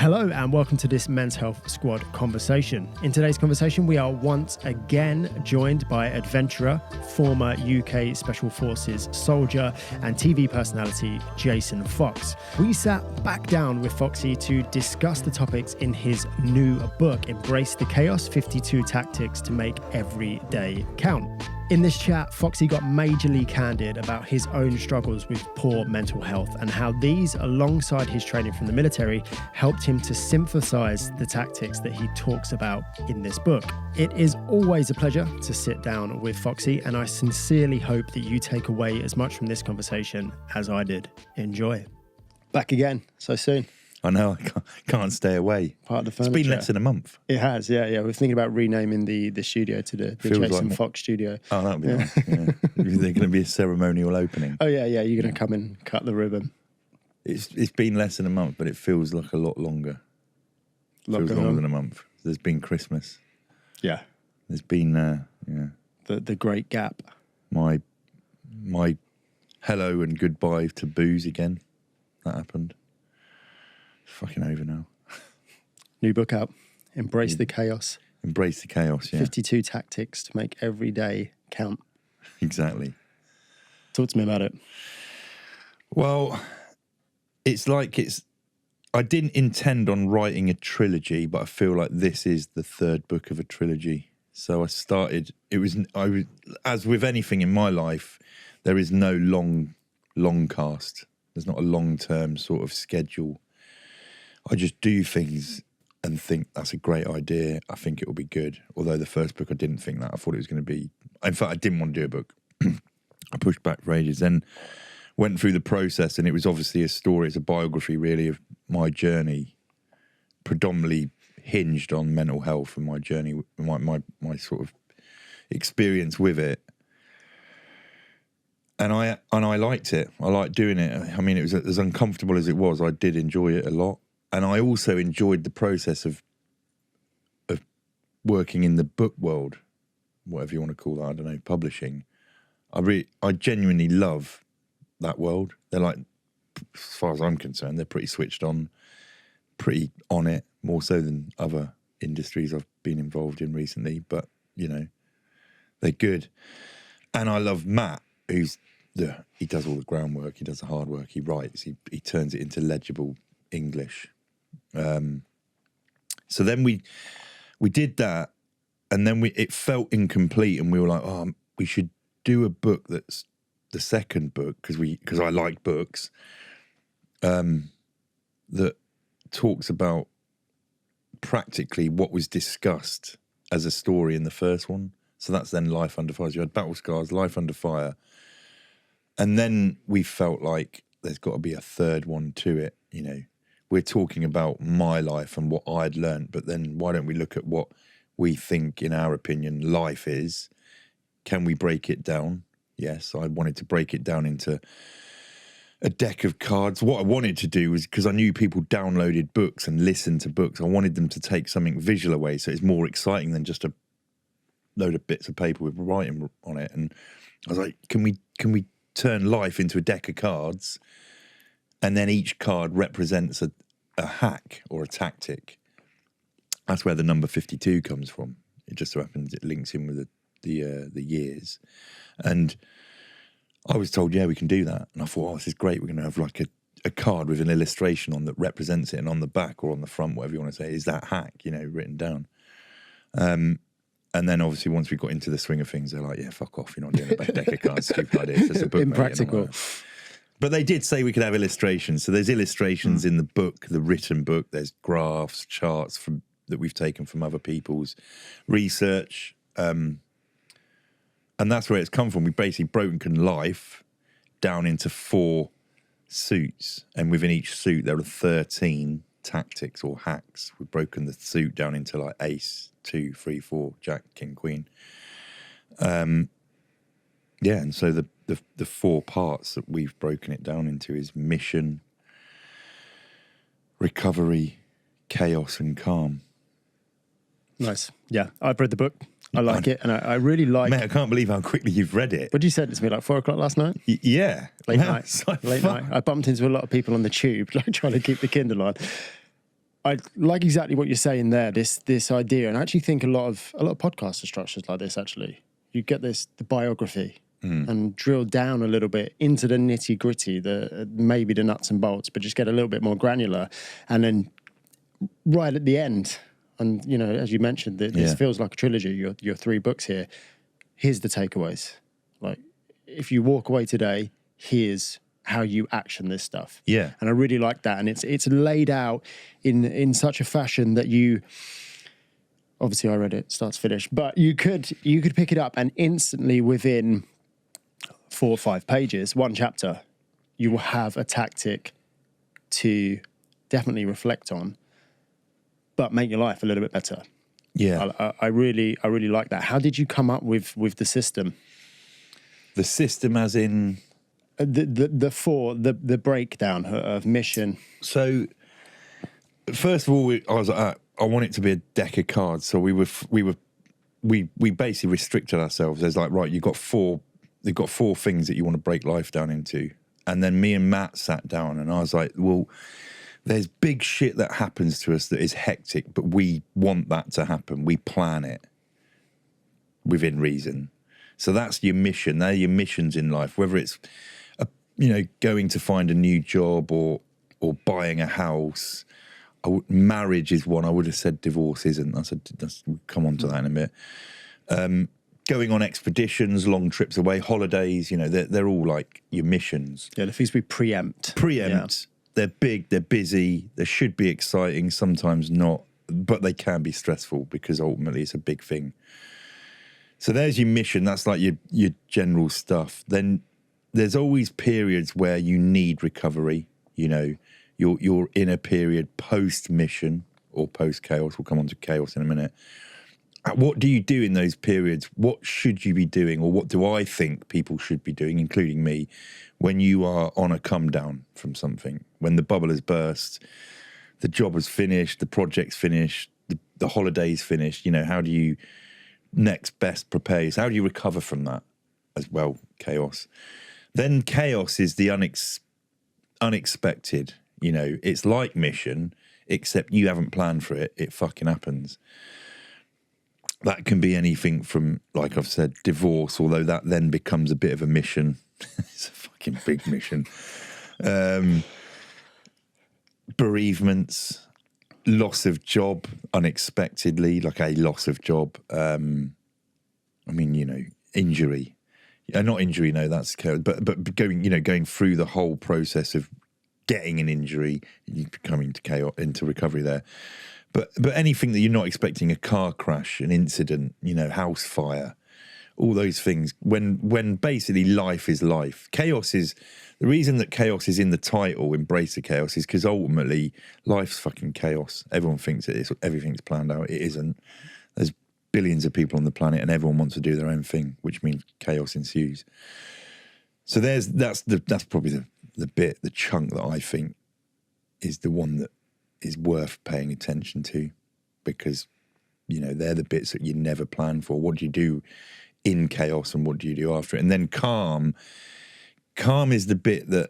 Hello and welcome to this Men's Health Squad conversation. In today's conversation, we are once again joined by adventurer, former UK Special Forces soldier and TV personality Jason Fox. We sat back down with Foxy to discuss the topics in his new book, Embrace the Chaos, 52 Tactics to Make Every Day Count. In this chat, Foxy got majorly candid about his own struggles with poor mental health and how these, alongside his training from the military, helped him to synthesize the tactics that he talks about in this book. It is always a pleasure to sit down with Foxy, and I sincerely hope that you take away as much from this conversation as I did. Enjoy. Back again, so soon. I know, I can't stay away. Part of the furniture. It's been less than a month. It has, yeah. We're thinking about renaming the studio to the Jason Fox studio. Oh, that would be nice. Yeah. Is there going to be a ceremonial opening? Oh, yeah. You're going to come and cut the ribbon. It's been less than a month, but it feels like a lot longer. Feels longer than a month. There's been Christmas. Yeah. There's been, The great gap. My hello and goodbye to booze again. That happened. Fucking over now. New book out. Embrace the Chaos. Embrace the Chaos, yeah. 52 Tactics to Make Every Day Count. Exactly. Talk to me about it. Well, I didn't intend on writing a trilogy, but I feel like this is the third book of a trilogy. So I started, as with anything in my life, there is no long cast. There's not a long-term sort of schedule. I just do things and think that's a great idea. I think it will be good. Although the first book, I didn't think that. I thought it was going to be... In fact, I didn't want to do a book. I pushed back for ages. Then went through the process, and it was obviously a story. It's a biography, really, of my journey, predominantly hinged on mental health and my journey, my sort of experience with it. And I liked it. I liked doing it. I mean, it was as uncomfortable as it was. I did enjoy it a lot. And I also enjoyed the process of working in the book world, whatever you want to call that, I don't know, publishing. I genuinely love that world. They're like, as far as I'm concerned, they're pretty switched on, pretty on it, more so than other industries I've been involved in recently. But, you know, they're good. And I love Matt, he does all the groundwork, he does the hard work, he writes, he turns it into legible English. So then we did that, and then it felt incomplete, and we were like, oh, we should do a book that's the second book, because I like books, that talks about practically what was discussed as a story in the first one. So that's then Life Under Fire. You had Battle Scars, Life Under Fire. And then we felt like there's got to be a third one to it, you know. We're talking about my life and what I'd learned, but then why don't we look at what we think, in our opinion, life is? Can we break it down? Yes, I wanted to break it down into a deck of cards. What I wanted to do was, because I knew people downloaded books and listened to books, I wanted them to take something visual away, so it's more exciting than just a load of bits of paper with writing on it. And I was like, can we turn life into a deck of cards, and then each card represents a hack or a tactic? That's where the number 52 comes from. It just so happens it links in with the years. And I was told, yeah, we can do that. And I thought, oh, this is great. We're going to have like a card with an illustration on that represents it, and on the back or on the front, whatever you want to say, is that hack, you know, written down. And then obviously once we got into the swing of things, they're like, yeah, fuck off, you're not doing a deck of cards, stupid idea. It's just a book, Impractical. Mate. But they did say we could have illustrations. So there's illustrations in the book, the written book. There's graphs, charts that we've taken from other people's research. And that's where it's come from. We've basically broken life down into 4 suits. And within each suit, there are 13 tactics or hacks. We've broken the suit down into like ace, 2, 3, 4, jack, king, queen. Yeah, and so the 4 parts that we've broken it down into is mission, recovery, chaos, and calm. Nice. Yeah, I've read the book. I like it, and I really like... Mate, I can't believe how quickly you've read it. What did you say? It to me like 4 o'clock last night? Yeah. Late night. Late night. I bumped into a lot of people on the tube, like trying to keep the Kindle on. I like exactly what you're saying there. This idea, and I actually think a lot of podcasts are structured like this. Actually, you get the biography and drill down a little bit into the nitty gritty, maybe the nuts and bolts, but just get a little bit more granular, and then right at the end, and as you mentioned, this feels like a trilogy. Your 3 books here. Here's the takeaways. Like, if you walk away today, here's how you action this stuff. Yeah. And I really like that. And it's laid out in such a fashion that you, obviously I read it start to finish, but you could pick it up and instantly within 4 or 5 pages, 1 chapter, you will have a tactic to definitely reflect on, but make your life a little bit better. Yeah. I really like that. How did you come up with the system? The system as in... The breakdown of mission. So, first of all, I was like, I want it to be a deck of cards. So we basically restricted ourselves. There's like, right, you've got 4 things that you want to break life down into. And then me and Matt sat down and I was like, well, there's big shit that happens to us that is hectic, but we want that to happen. We plan it within reason. So that's your mission. They're your missions in life, whether it's going to find a new job or buying a house. Marriage is one. I would have said divorce isn't. We'll come on to that in a bit. Going on expeditions, long trips away, holidays, they're all like your missions. Yeah, the things we preempt. Yeah. They're big, they're busy, they should be exciting, sometimes not, but they can be stressful because ultimately it's a big thing. So there's your mission. That's like your general stuff. Then there's always periods where you need recovery. You're in a period post-mission or post-chaos. We'll come on to chaos in a minute. What do you do in those periods? What should you be doing, or what do I think people should be doing, including me, when you are on a come down from something, when the bubble has burst, the job has finished, the project's finished, the holiday's finished? How do you next best prepare yourself? How do you recover from that as well? Chaos. Then chaos is the unexpected. It's like mission, except you haven't planned for it. It fucking happens. That can be anything from, like I've said, divorce, although that then becomes a bit of a mission. It's a fucking big mission. Bereavements, loss of job unexpectedly, like a loss of job. Injury. Not injury, no, that's but going through the whole process of getting an injury, you coming to chaos, into recovery there. But anything that you're not expecting, a car crash, an incident, house fire, all those things, when basically life is life. Chaos is, the reason that chaos is in the title, Embrace the Chaos, is because ultimately life's fucking chaos. Everyone thinks it is, everything's planned out. It isn't. There's billions of people on the planet and everyone wants to do their own thing, which means chaos ensues. So that's probably the chunk that I think is the one that is worth paying attention to, because they're the bits that you never plan for. What do you do in chaos and what do you do after it? And then calm is the bit that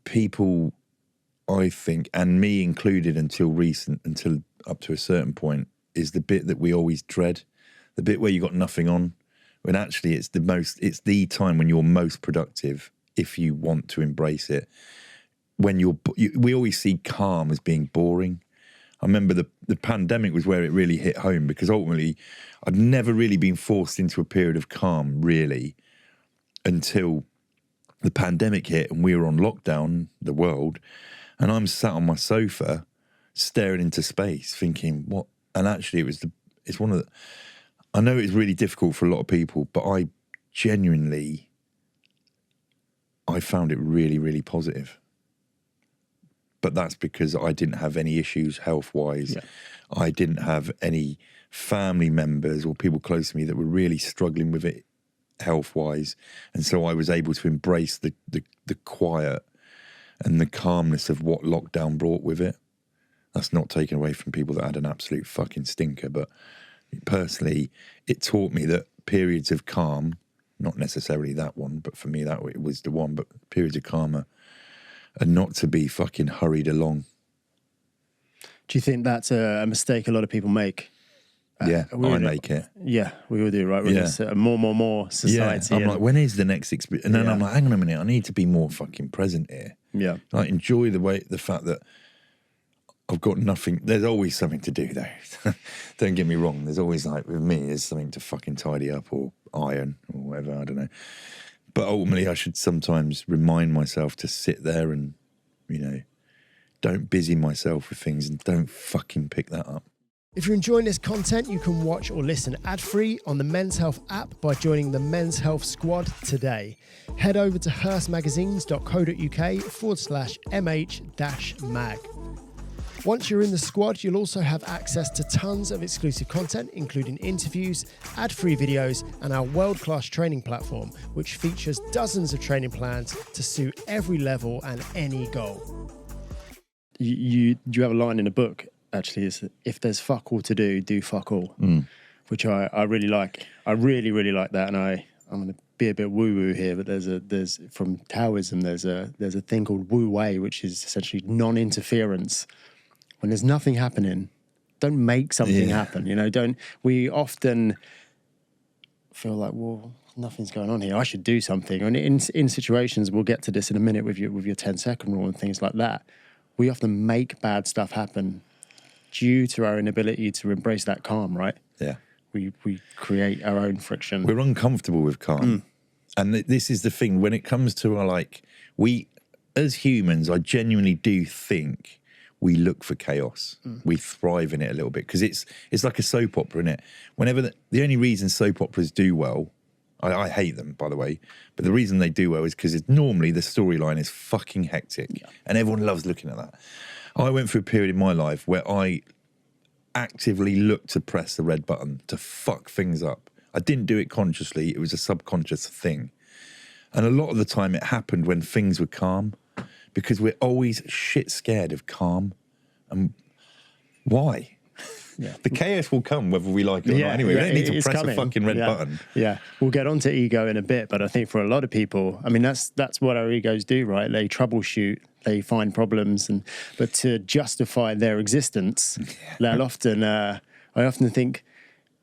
people, I think, and me included until up to a certain point, is the bit that we always dread, the bit where you got nothing on, when actually it's the time when you're most productive if you want to embrace it. When we always see calm as being boring. I remember the pandemic was where it really hit home, because ultimately I'd never really been forced into a period of calm really until the pandemic hit and we were on lockdown, the world, and I'm sat on my sofa staring into space thinking, what? And actually it's one of the, I know it's really difficult for a lot of people, but I found it really, really positive. But that's because I didn't have any issues health-wise. Yeah. I didn't have any family members or people close to me that were really struggling with it health-wise. And so I was able to embrace the quiet and the calmness of what lockdown brought with it. That's not taken away from people that had an absolute fucking stinker. But personally, it taught me that periods of calm, not necessarily that one, but for me that it was the one, but periods of calm are not to be fucking hurried along. Do you think that's a mistake a lot of people make? Yeah, I make it. Yeah, we all do, right? We're just a more society. Yeah, I'm like, when is the next experience? And then I'm Yeah. like, hang on a minute, I need to be more fucking present here. Yeah. Like, enjoy the fact that I've got nothing. There's always something to do, though. Don't get me wrong. There's always, like, with me, there's something to fucking tidy up or iron or whatever. I don't know. But ultimately, I should sometimes remind myself to sit there and, you know, don't busy myself with things and don't fucking pick that up. If you're enjoying this content, you can watch or listen ad-free on the Men's Health app by joining the Men's Health Squad today. Head over to hearstmagazines.co.uk/mh-mag. Once you're in the squad, you'll also have access to tons of exclusive content, including interviews, ad-free videos, and our world-class training platform, which features dozens of training plans to suit every level and any goal. You have a line in the book, actually, is if there's fuck all to do, do fuck all, which I really like. I really, really like that. And I'm going to be a bit woo-woo here, but there's from Taoism, there's a thing called Wu Wei, which is essentially non-interference. When there's nothing happening, don't make something happen. You know, we often feel like, well, nothing's going on here, I should do something. And in situations, we'll get to this in a minute with your 10-second rule and things like that, we often make bad stuff happen due to our inability to embrace that calm, right? Yeah. We create our own friction. We're uncomfortable with calm. And this is the thing, when it comes to our, like, we, as humans, I genuinely do think we look for chaos. We thrive in it a little bit, because it's like a soap opera, isn't it? Whenever the only reason soap operas do well, I hate them, by the way, but the reason they do well is because normally the storyline is fucking hectic, and everyone loves looking at that. I went through a period in my life where I actively looked to press the red button to fuck things up. I didn't do it consciously, it was a subconscious thing. And a lot of the time it happened when things were calm, because we're always shit scared of calm. And why? Yeah. The chaos will come whether we like it or not. Anyway, we don't need to press a fucking red button. Yeah, we'll get onto ego in a bit, but I think for a lot of people, I mean, that's what our egos do, right? They troubleshoot, they find problems, but to justify their existence, they'll often, I often think,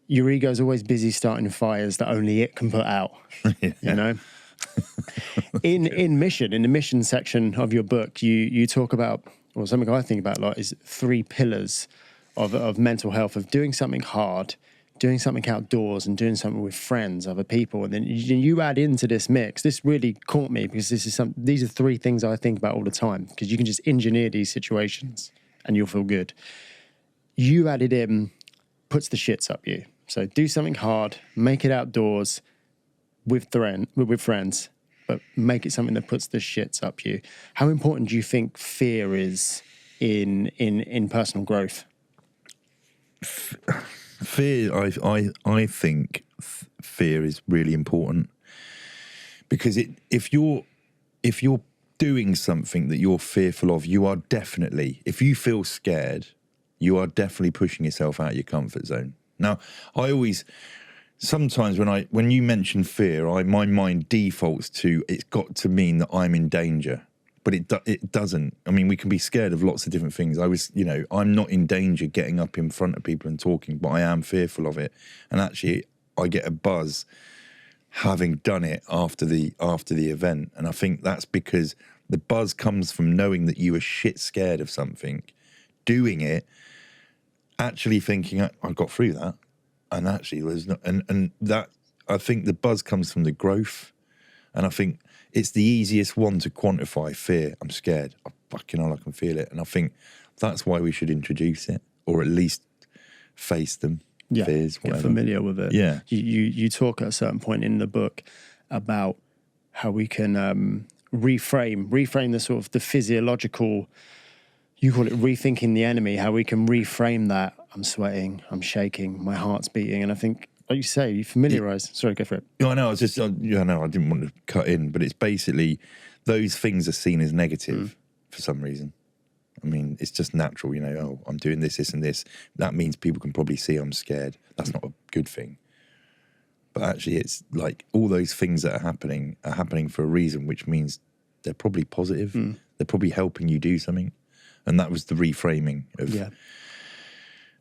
your ego's always busy starting fires that only it can put out, you know? In the mission section of your book, you talk about, or something I think about a lot, is 3 pillars of mental health, of doing something hard, doing something outdoors, and doing something with friends, other people. And then you add into this mix. This really caught me, because these are 3 things I think about all the time, because you can just engineer these situations and you'll feel good. You added in, puts the shits up you. So do something hard, make it outdoors with friends, but make it something that puts the shits up you. How important do you think fear is in personal growth? Fear, I think fear is really important, because if you're doing something that you're fearful of, you are definitely, if you feel scared, you are definitely pushing yourself out of your comfort zone. Now, sometimes when you mention fear, my mind defaults to, it's got to mean that I'm in danger. But it doesn't. I mean, we can be scared of lots of different things. I'm not in danger getting up in front of people and talking, but I am fearful of it. And actually, I get a buzz having done it after the event. And I think that's because the buzz comes from knowing that you were shit scared of something, doing it, actually thinking, I got through that. And actually, there's not, and that, I think the buzz comes from the growth. And I think it's the easiest one to quantify, fear. I'm scared. I fucking hell, I can feel it. And I think that's why we should introduce it, or at least face them. Yeah, fears, whatever. Get familiar with it. Yeah. You talk at a certain point in the book about how we can reframe the sort of the physiological, you call it rethinking the enemy, how we can reframe that. I'm sweating, I'm shaking, my heart's beating. And I think, like you say, you familiarise. Sorry, go for it. I know. I didn't want to cut in, but it's basically those things are seen as negative for some reason. I mean, it's just natural, oh, I'm doing this, and this. That means people can probably see I'm scared. That's not a good thing. But actually, it's like all those things that are happening for a reason, which means they're probably positive. They're probably helping you do something. And that was the reframing of. Yeah.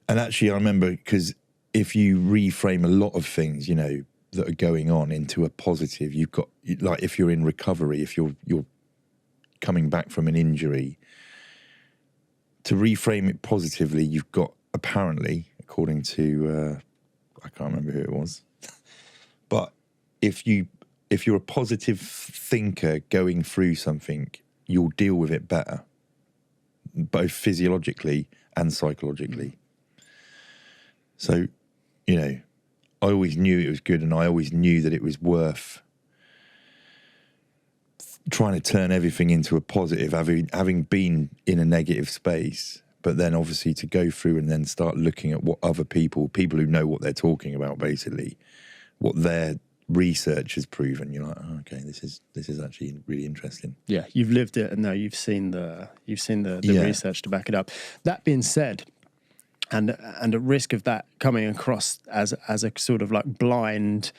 And actually, I remember, because if you reframe a lot of things, you know, that are going on into a positive, you've got, like, if you're in recovery, if you're coming back from an injury, to reframe it positively, you've got, apparently, according to, I can't remember who it was, but if you're a positive thinker going through something, you'll deal with it better, both physiologically and psychologically. So, you know, I always knew it was good, and I always knew that it was worth trying to turn everything into a positive, having been in a negative space, but then obviously to go through and then start looking at what other people who know what they're talking about, basically, what their research has proven. You're like, oh, okay, this is actually really interesting. Yeah, you've lived it, and now you've seen the research to back it up. That being said, and at risk of that coming across as a sort of like blind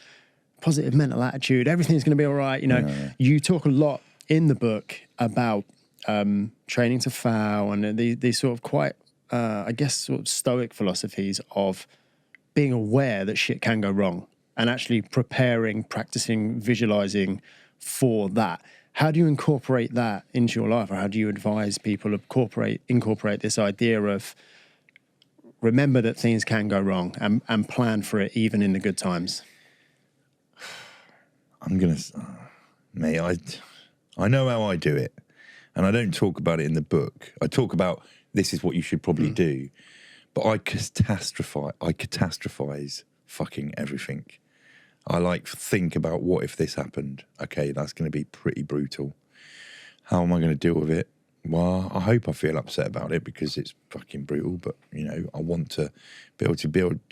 positive mental attitude, everything's going to be all right. You know, You talk a lot in the book about training to fail, and these sort of quite, I guess, sort of stoic philosophies of being aware that shit can go wrong, and actually preparing, practicing, visualizing for that. How do you incorporate that into your life, or how do you advise people to incorporate this idea of remember that things can go wrong and plan for it even in the good times? Mate, I know how I do it, and I don't talk about it in the book. I talk about this is what you should probably do, but I catastrophize fucking everything. I like think about, what if this happened? Okay, that's going to be pretty brutal. How am I going to deal with it? Well, I hope I feel upset about it because it's fucking brutal, but, you know, I want to be able to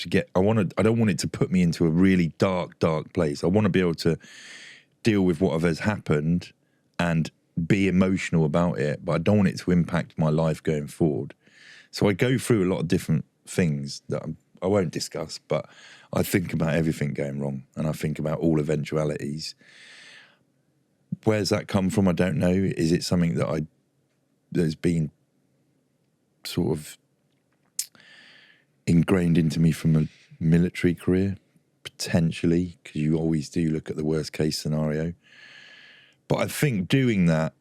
get, I don't want it to put me into a really dark place. I want to be able to deal with whatever has happened and be emotional about it, but I don't want it to impact my life going forward. So I go through a lot of different things that I won't discuss, but I think about everything going wrong, and I think about all eventualities. Where's that come from? I don't know. Is it something that has been sort of ingrained into me from a military career? Potentially, because you always do look at the worst case scenario. But I think doing that,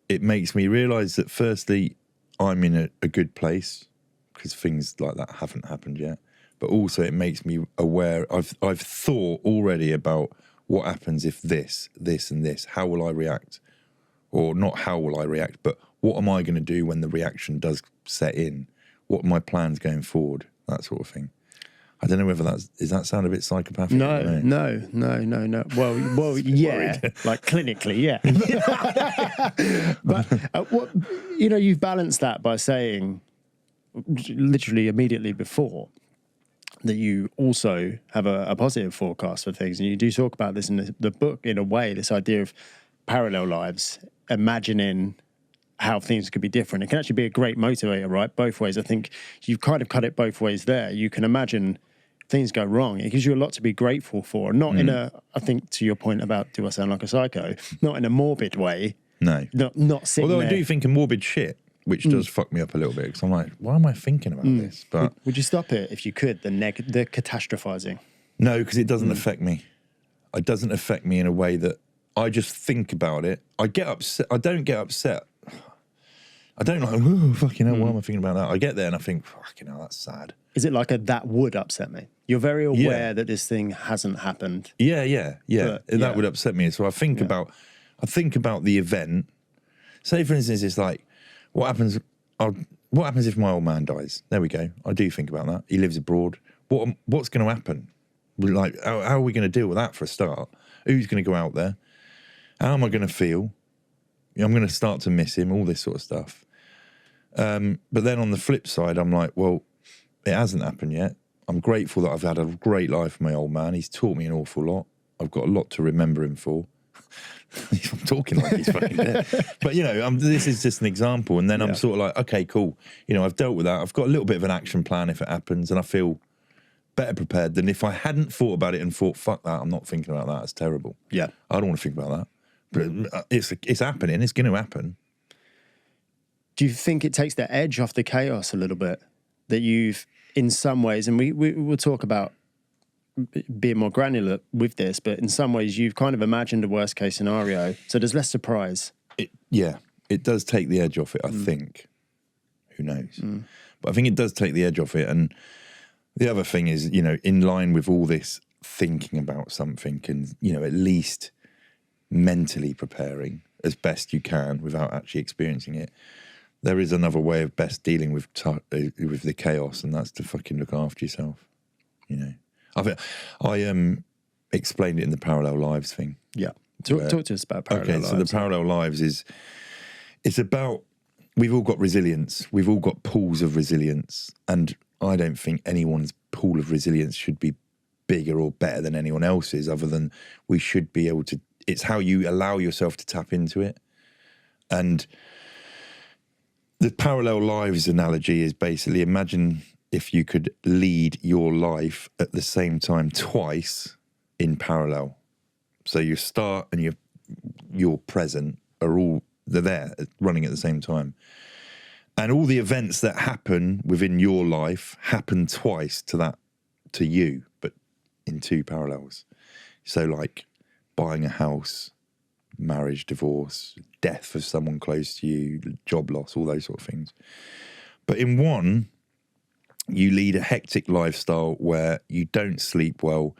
it makes me realise that firstly, I'm in a good place, because things like that haven't happened yet. But also it makes me aware, I've thought already about what happens if this, and this, how will I react? Or not how will I react, but what am I going to do when the reaction does set in? What are my plans going forward? That sort of thing. I don't know whether does that sound a bit psychopathic? No. Well, yeah, like clinically, yeah. But you've balanced that by saying, literally immediately before, that you also have a positive forecast for things, and you do talk about this in the book in a way. This idea of parallel lives, imagining how things could be different. It can actually be a great motivator, right? Both ways. I think you've kind of cut it both ways there. You can imagine things go wrong. It gives you a lot to be grateful for. Not in a, I think to your point about, do I sound like a psycho? Not in a morbid way. No. Not sitting Although there. I do think of morbid shit, which does fuck me up a little bit, because I'm like, why am I thinking about this? But would you stop it if you could, the catastrophizing? No, because it doesn't affect me. It doesn't affect me in a way that I just think about it. I get upset. I don't get upset. I don't like, oh, fucking hell, why am I thinking about that? I get there and I think, fucking hell, that's sad. Is it like that would upset me? You're very aware that this thing hasn't happened. Yeah. That would upset me. So I think about the event. Say, for instance, it's like, what happens if my old man dies? There we go. I do think about that. He lives abroad. What's going to happen? Like, how are we going to deal with that for a start? Who's going to go out there? How am I going to feel? I'm going to start to miss him, all this sort of stuff. But then on the flip side, I'm like, well, it hasn't happened yet. I'm grateful that I've had a great life with my old man. He's taught me an awful lot. I've got a lot to remember him for. I'm talking like he's fucking dead. But, this is just an example. And then I'm sort of like, okay, cool. I've dealt with that. I've got a little bit of an action plan if it happens, and I feel better prepared than if I hadn't thought about it and thought, fuck that, I'm not thinking about that. It's terrible. Yeah. I don't want to think about that. But it's happening. It's going to happen. do you think it takes the edge off the chaos a little bit? That you've, in some ways, and we will talk about being more granular with this, but in some ways you've kind of imagined a worst case scenario, so there's less surprise. It does take the edge off it, I think. Who knows? But I think it does take the edge off it. And the other thing is, you know, in line with all this thinking about something and, you know, at least mentally preparing as best you can without actually experiencing it, there is another way of best dealing with the chaos, and that's to fucking look after yourself, you know. I explained it in the parallel lives thing. Yeah. Talk to us about parallel lives. So the parallel lives it's about, we've all got resilience. We've all got pools of resilience. And I don't think anyone's pool of resilience should be bigger or better than anyone else's, other than we should be able to, it's how you allow yourself to tap into it. And the parallel lives analogy is basically, imagine if you could lead your life at the same time twice in parallel. So your start and your present they're there running at the same time. And all the events that happen within your life happen twice to you, but in two parallels. So like buying a house, marriage, divorce, death of someone close to you, job loss, all those sort of things. But in one, you lead a hectic lifestyle where you don't sleep well,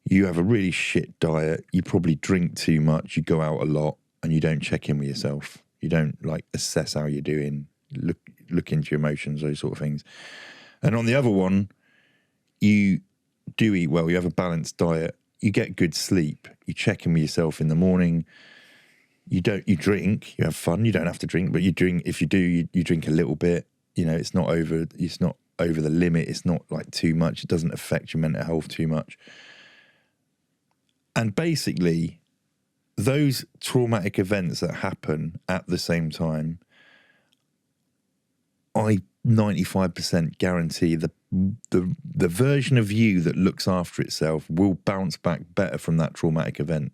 you have a really shit diet, you probably drink too much, you go out a lot, and you don't check in with yourself. You don't like assess how you're doing, look into your emotions, those sort of things. And on the other one, you do eat well, you have a balanced diet, you get good sleep, you check in with yourself in the morning, you drink, you have fun, you don't have to drink, but you drink, if you do, you drink a little bit, you know, it's not over the limit, it's not like too much, it doesn't affect your mental health too much. And basically, those traumatic events that happen at the same time, I 95% guarantee the version of you that looks after itself will bounce back better from that traumatic event,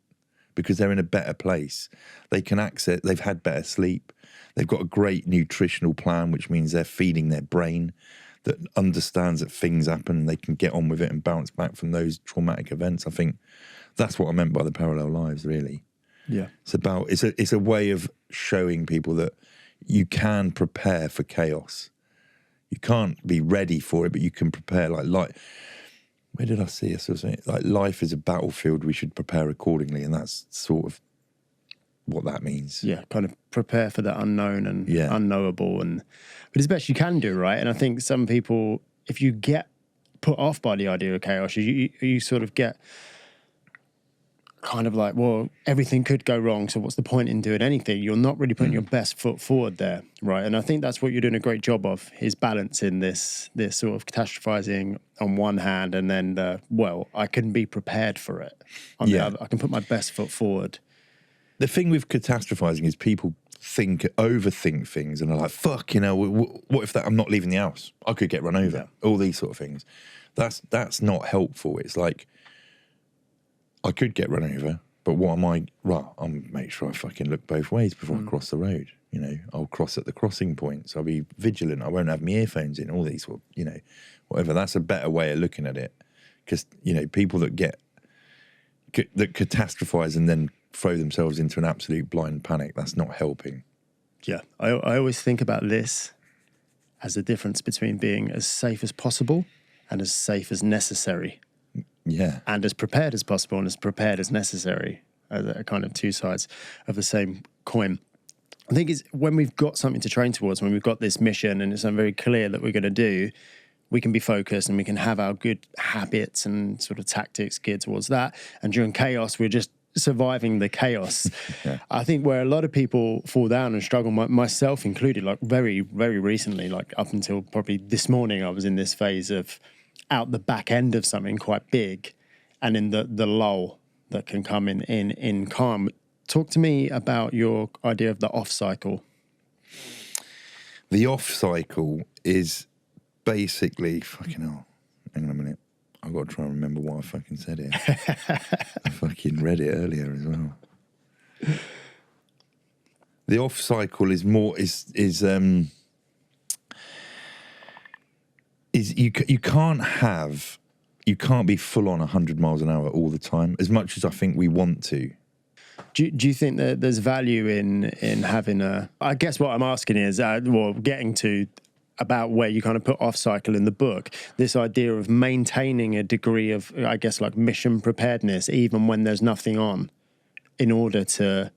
because they're in a better place. They can access, they've had better sleep, they've got a great nutritional plan, which means they're feeding their brain that understands that things happen and they can get on with it and bounce back from those traumatic events. I think that's what I meant by the parallel lives, really. Yeah. It's a way of showing people that you can prepare for chaos. You can't be ready for it, but you can prepare. Like where did I see it? Like life is a battlefield, we should prepare accordingly, and that's sort of what that means. Yeah, kind of prepare for the unknown and unknowable, but as best you can do, right? And I think some people, if you get put off by the idea of chaos, you sort of get kind of like, well, everything could go wrong, so what's the point in doing anything? You're not really putting your best foot forward there, right? And I think that's what you're doing a great job of, is balancing this sort of catastrophizing on one hand, and then I can be prepared for it on the other. I can put my best foot forward. The thing with catastrophizing is people overthink things and are like, fuck, you know, what if I'm not leaving the house? I could get run over. All these sort of things. That's not helpful. It's like, I could get run over, but what am I? Well, I'll make sure I fucking look both ways before I cross the road. You know, I'll cross at the crossing points. I'll be vigilant. I won't have my earphones in. All these sort of, you know, whatever. That's a better way of looking at it, because you know, people that that catastrophize and then throw themselves into an absolute blind panic, that's not helping. Yeah, I always think about this as the difference between being as safe as possible and as safe as necessary. Yeah. And as prepared as possible and as prepared as necessary, are kind of two sides of the same coin. I think it's when we've got something to train towards, when we've got this mission and it's very clear that we're going to do, we can be focused and we can have our good habits and sort of tactics geared towards that. And during chaos, we're just surviving the chaos. I think where a lot of people fall down and struggle, myself included, like very, very recently, like up until probably this morning, I was in this phase of out the back end of something quite big, and in the lull that can come in calm. Talk to me about your idea of the off cycle. The off cycle is basically, fucking hell, hang on a minute, I've got to try and remember why I fucking said it. I fucking read it earlier as well. The off cycle is more is you can't be full on 100 miles an hour all the time, as much as I think we want to. Do you think that there's value in having a? I guess what I'm asking is, getting to about where you kind of put off cycle in the book, this idea of maintaining a degree of, I guess, like mission preparedness, even when there's nothing on, in order to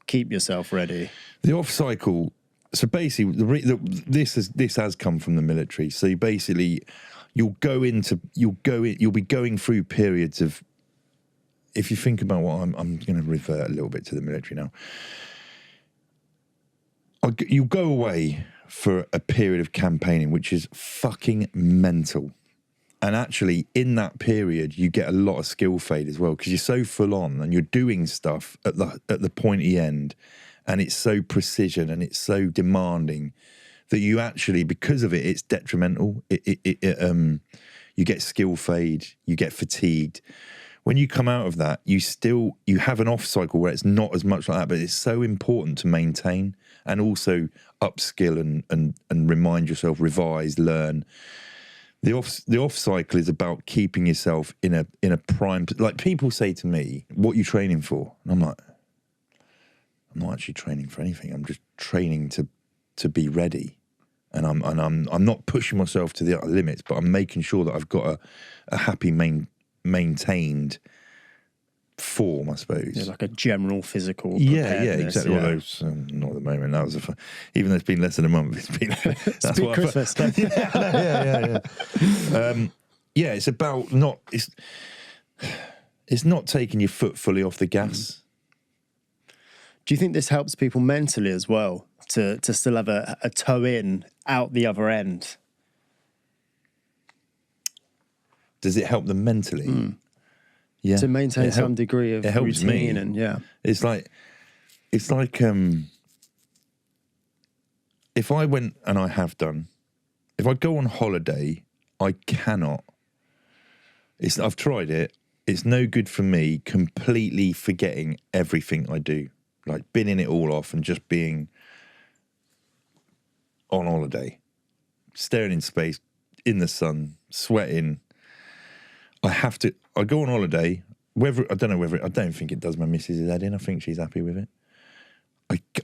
keep yourself ready. The off cycle. So basically, this has come from the military. So basically, you'll be going through periods of. If you think about what I'm going to revert a little bit to the military now. You go away for a period of campaigning, which is fucking mental. And actually, in that period, you get a lot of skill fade as well, because you're so full on and you're doing stuff at the pointy end, and it's so precision and it's so demanding that you actually, because of it, it's detrimental. You get skill fade, you get fatigued. When you come out of that, you have an off cycle where it's not as much like that, but it's so important to maintain and also upskill and remind yourself, revise, learn. The off cycle is about keeping yourself in a prime. Like, people say to me, "What are you training for?" And I'm like, "I'm not actually training for anything. I'm just training to be ready." And I'm not pushing myself to the limits, but I'm making sure that I've got a happy maintained form, I suppose. Yeah, like a general physical preparedness. Exactly. Yeah. Although not at the moment. That was even though it's been less than a month, it's been that's what Christmas. Yeah. It's about not. It's not taking your foot fully off the gas. Do you think this helps people mentally as well to still have a toe in out the other end? Does it help them mentally? Yeah, to maintain some degree of routine, and it's like if I went, and I have done, if I go on holiday, I cannot. I've tried it. It's no good for me completely forgetting everything I do, like binning it all off and just being on holiday, staring in space, in the sun, sweating. I go on holiday, I don't think it does my missus' head in. I think she's happy with it.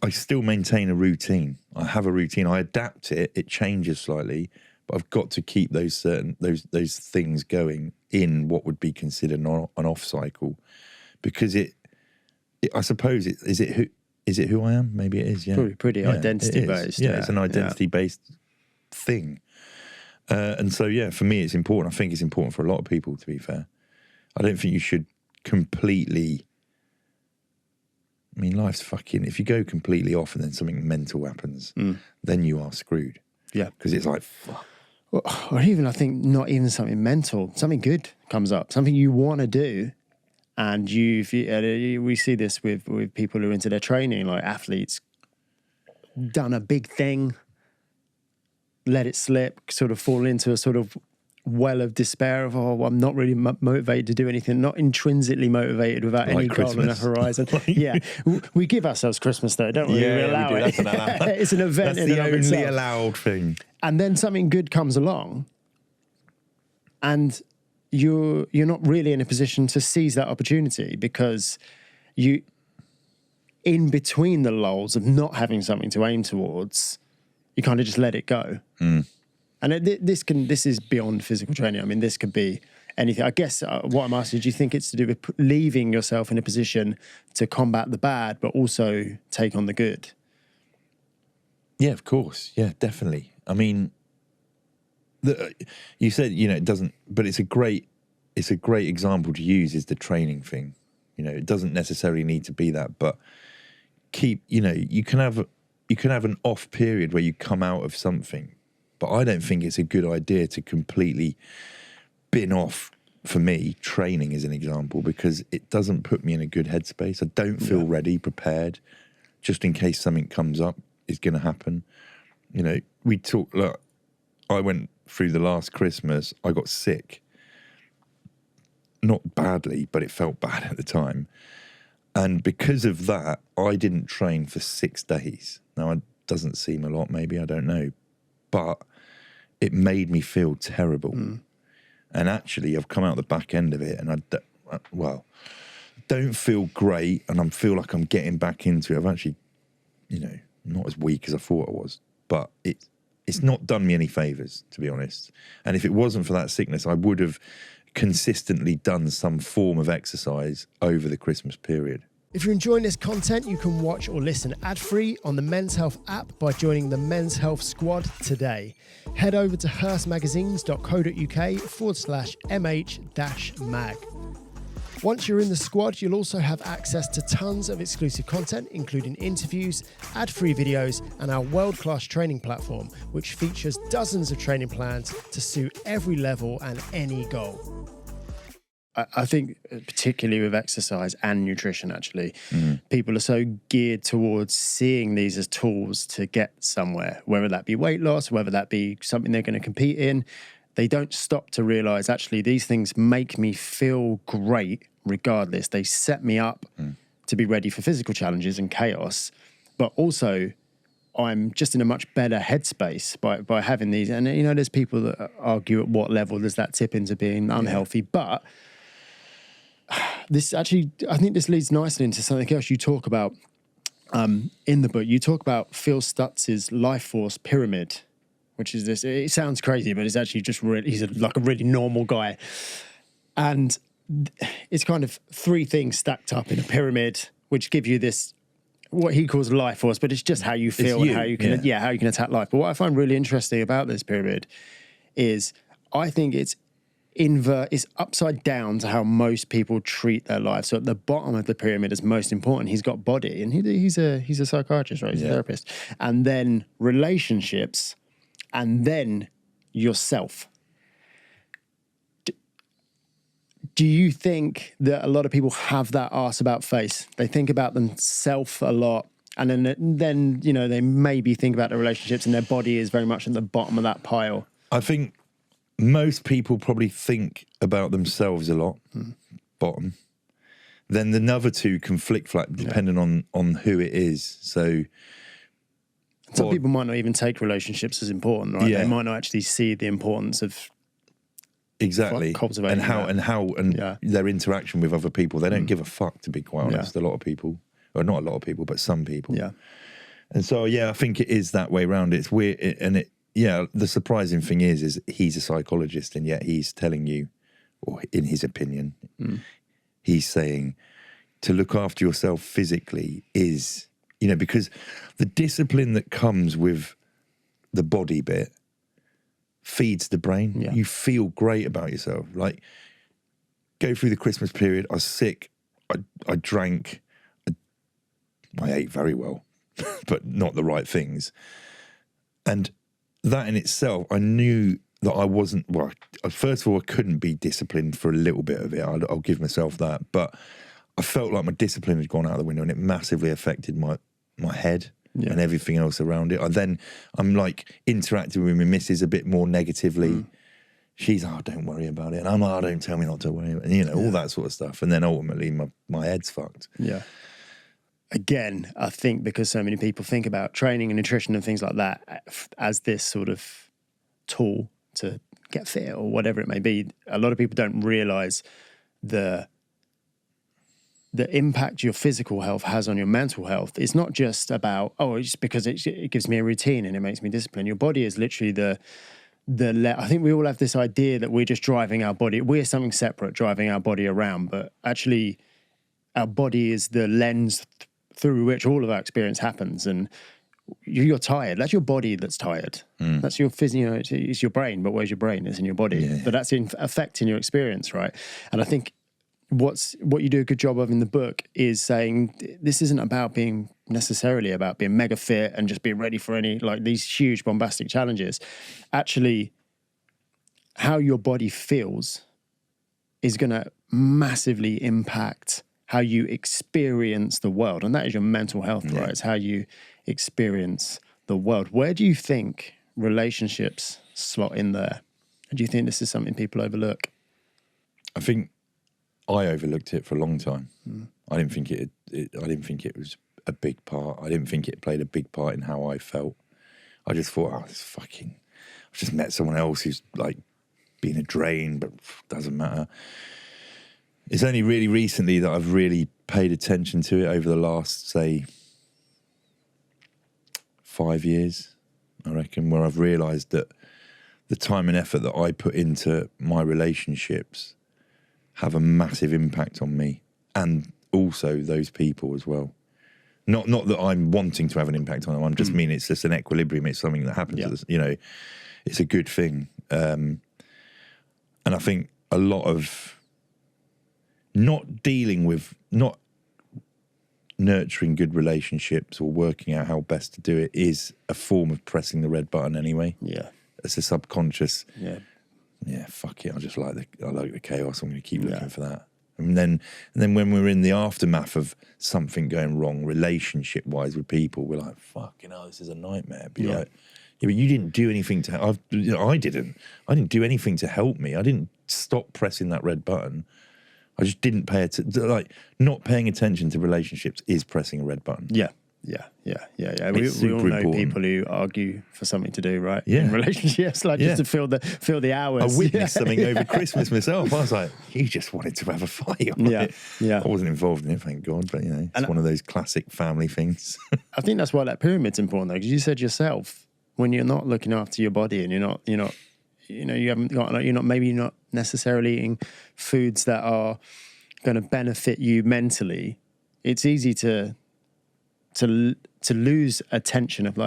I still maintain a routine. I have a routine. I adapt it. It changes slightly, but I've got to keep those things going in what would be considered an off cycle, because I suppose is it who I am? Maybe it is. Yeah, pretty identity based. Yeah, it's an identity based thing. And so, for me, it's important. I think it's important for a lot of people, to be fair. I don't think you should completely... I mean, life's fucking... If you go completely off and then something mental happens, then you are screwed. Yeah. Because it's like, fuck. Or even, I think, not even something mental. Something good comes up. Something you want to do. And we see this with people who are into their training, like athletes, done a big thing, let it slip, sort of fall into a sort of well of despair of, I'm not really motivated to do anything, not intrinsically motivated, without any goal on the horizon. We give ourselves Christmas though, don't we? Yeah, we allow we do. it. It's an event. That's the only allowed thing. And then something good comes along, and you're not really in a position to seize that opportunity, because you, in between the lulls of not having something to aim towards, you kind of just let it go. And this is beyond physical training. I mean, this could be anything. I guess what I'm asking, do you think it's to do with leaving yourself in a position to combat the bad, but also take on the good? Yeah, of course. Yeah, definitely. I mean, you said, it doesn't, but it's a great example to use, is the training thing. It doesn't necessarily need to be that, but you can have an off period where you come out of something, but I don't think it's a good idea to completely bin off, for me, training as an example, because it doesn't put me in a good headspace. I don't feel ready, prepared, just in case something comes up, is going to happen. I went through the last Christmas, I got sick. Not badly, but it felt bad at the time. And because of that, I didn't train for 6 days. Now, it doesn't seem a lot, maybe, I don't know. But it made me feel terrible. And actually, I've come out the back end of it, and don't feel great, and I feel like I'm getting back into it. I've actually, not as weak as I thought I was, but it's not done me any favours, to be honest. And if it wasn't for that sickness, I would have consistently done some form of exercise over the Christmas period. If you're enjoying this content, you can watch or listen ad-free on the Men's Health app by joining the Men's Health Squad today. Head over to hearstmagazines.co.uk/mh-mag. Once you're in the squad, you'll also have access to tons of exclusive content, including interviews, ad-free videos, and our world-class training platform, which features dozens of training plans to suit every level and any goal. I think particularly with exercise and nutrition, actually, people are so geared towards seeing these as tools to get somewhere, whether that be weight loss, whether that be something they're going to compete in. They don't stop to realise, actually, these things make me feel great regardless. They set me up to be ready for physical challenges and chaos, but also I'm just in a much better headspace by having these. And, there's people that argue at what level does that tip into being unhealthy, but this actually, I think this leads nicely into something else you talk about in the book. You talk about Phil Stutz's life force pyramid, which is this, it sounds crazy, but it's actually just really, he's like a really normal guy. And it's kind of 3 things stacked up in a pyramid, which give you this, what he calls life force, but it's just how you feel and how you can, how you can attack life. But what I find really interesting about this pyramid is I think it's upside down to how most people treat their life. So at the bottom of the pyramid is most important. He's got body, and he's a psychiatrist, right? He's a therapist. And then relationships, and then yourself. Do you think that a lot of people have that arse about face? They think about themselves a lot, and then they maybe think about the relationships, and their body is very much at the bottom of that pile. I think most people probably think about themselves a lot, bottom. Then the other 2 conflict flat depending on who it is. So some people might not even take relationships as important, right? They might not actually see the importance of cultivating and their interaction with other people. They don't give a fuck, to be quite honest. A lot of people, or not a lot of people, but some people. Yeah. And so I think it is that way around. It's weird, the surprising thing is he's a psychologist, and yet he's telling you, or in his opinion, he's saying to look after yourself physically is, because the discipline that comes with the body bit feeds the brain. You feel great about yourself. Like, go through the Christmas period, I was sick, I drank, I ate very well, but not the right things. And that in itself, I knew that I wasn't, first of all, I couldn't be disciplined for a little bit of it. I'll give myself that. But I felt like my discipline had gone out the window, and it massively affected my head and everything else around it. I'm like interacting with my missus a bit more negatively. She's, don't worry about it. And I'm like, don't tell me not to worry about it. All that sort of stuff. And then ultimately my head's fucked. Yeah. Again, I think because so many people think about training and nutrition and things like that as this sort of tool to get fit or whatever it may be, a lot of people don't realise the impact your physical health has on your mental health. It's not just about, it's because it gives me a routine and it makes me disciplined. Your body is literally I think we all have this idea that we're just driving our body. We're something separate, driving our body around, but actually our body is the lens through which all of our experience happens. And you're tired. That's your body that's tired. That's your it's your brain, but where's your brain? It's in your body. But that's affecting your experience, right? And I think what you do a good job of in the book is saying this isn't about being necessarily about being mega fit and just being ready for any, like, these huge bombastic challenges. Actually, how your body feels is going to massively impact how you experience the world. And that is your mental health, right? It's how you experience the world. Where do you think relationships slot in there? Do you think this is something people overlook? I think I overlooked it for a long time. I didn't think it was a big part. I didn't think it played a big part in how I felt. I just thought, I've just met someone else who's like being a drain, but doesn't matter. It's only really recently that I've really paid attention to it over the last, say, 5 years, I reckon, where I've realised that the time and effort that I put into my relationships have a massive impact on me and also those people as well. Not that I'm wanting to have an impact on them. I'm just mean it's just an equilibrium. It's something that happens. To us, it's a good thing. And I think a lot of not nurturing good relationships or working out how best to do it is a form of pressing the red button anyway. Yeah. It's a subconscious. Yeah, fuck it. I like the chaos. I'm going to keep looking for that. And then when we're in the aftermath of something going wrong, relationship wise with people, we're like, fucking hell, this is a nightmare. Like, yeah, but you didn't do anything to. I didn't do anything to help me. I didn't stop pressing that red button. I just didn't pay attention. Like, not paying attention to relationships is pressing a red button. Yeah. We all know important. people who argue for something to do, right? Yeah. In relationships, like just to fill the hours. I witnessed something over Christmas myself. I was like, you just wanted to have a fight. Yeah. I wasn't involved in it, thank God, but it's one of those classic family things. I think that's why that pyramid's important though, because you said yourself, when you're not looking after your body and you're not maybe you're not necessarily eating foods that are going to benefit you mentally, it's easy to lose attention of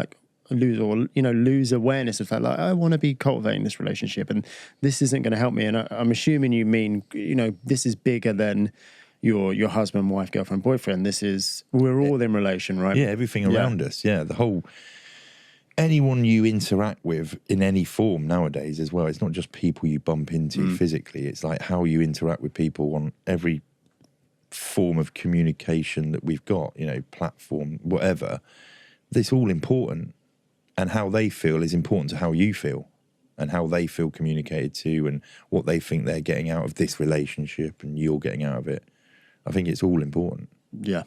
lose awareness of that. Like, I want to be cultivating this relationship, and this isn't going to help me. And I'm assuming you mean this is bigger than your husband, wife, girlfriend, boyfriend. We're all in relation, right? Yeah, everything around us. Yeah, the whole. Anyone you interact with in any form nowadays as well. It's not just people you bump into physically. It's like how you interact with people on every form of communication that we've got, platform, whatever. It's all important, and how they feel is important to how you feel and how they feel communicated to and what they think they're getting out of this relationship and you're getting out of it. I think it's all important. Yeah,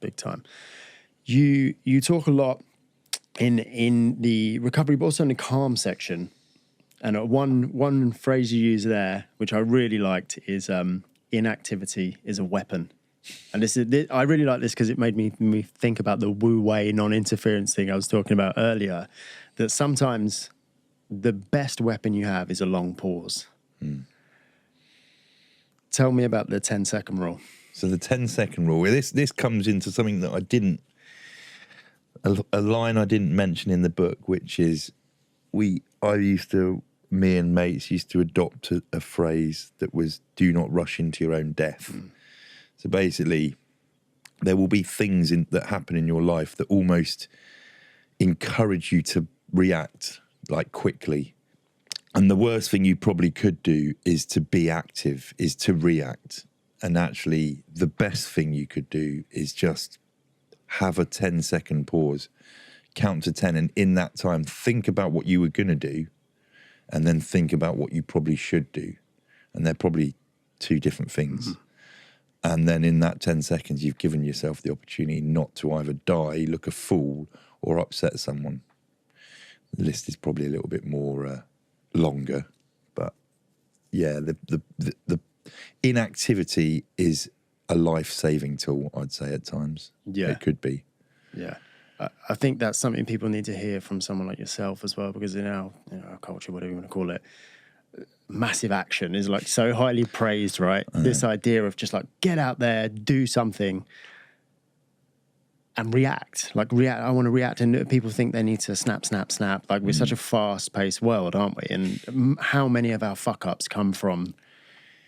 big time. You talk a lot in the recovery, but also in the calm section, and one phrase you use there, which I really liked, is inactivity is a weapon. And I really like this because it made me think about the Wu Wei non-interference thing I was talking about earlier, that sometimes the best weapon you have is a long pause. Tell me about the 10-second rule. So the 10-second rule, this comes into something that I didn't, a line I didn't mention in the book, which is me and mates used to adopt a phrase that was, do not rush into your own death. So basically, there will be things that happen in your life that almost encourage you to react, like, quickly. And the worst thing you probably could do is to be active, is to react. And actually, the best thing you could do is just have a 10-second pause, count to 10, and in that time, think about what you were going to do, and then think about what you probably should do. And they're probably two different things. And then in that 10 seconds, you've given yourself the opportunity not to either die, look a fool, or upset someone. The list is probably a little bit more longer, but yeah, the inactivity is a life-saving tool, I'd say, at times. Yeah. It could be. Yeah. I think that's something people need to hear from someone like yourself as well, because in our culture, whatever you want to call it, massive action is like so highly praised, right? This idea of just like, get out there, do something and react. I want to react. And people think they need to snap. Like, we're such a fast-paced world, aren't we? And how many of our fuck-ups come from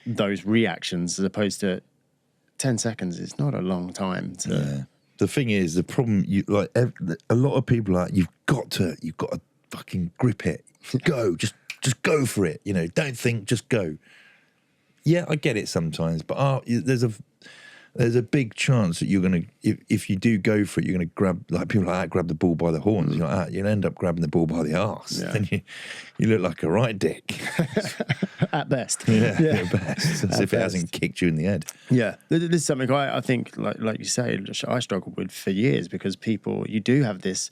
those reactions as opposed to 10 seconds? It's not a long time to... Yeah. The thing is, the problem, a lot of people are, you've got to fucking grip it. Go, just go for it. Don't think, just go. Yeah, I get it sometimes, but there's a big chance that you're going to, if you do go for it, you're going to grab, like people like that, grab the ball by the horns. You'll end up grabbing the ball by the arse. Yeah. Then you look like a right dick. at best. At best. As if it hasn't kicked you in the head. Yeah, this is something I think, like you say, I struggled with for years, because you do have this,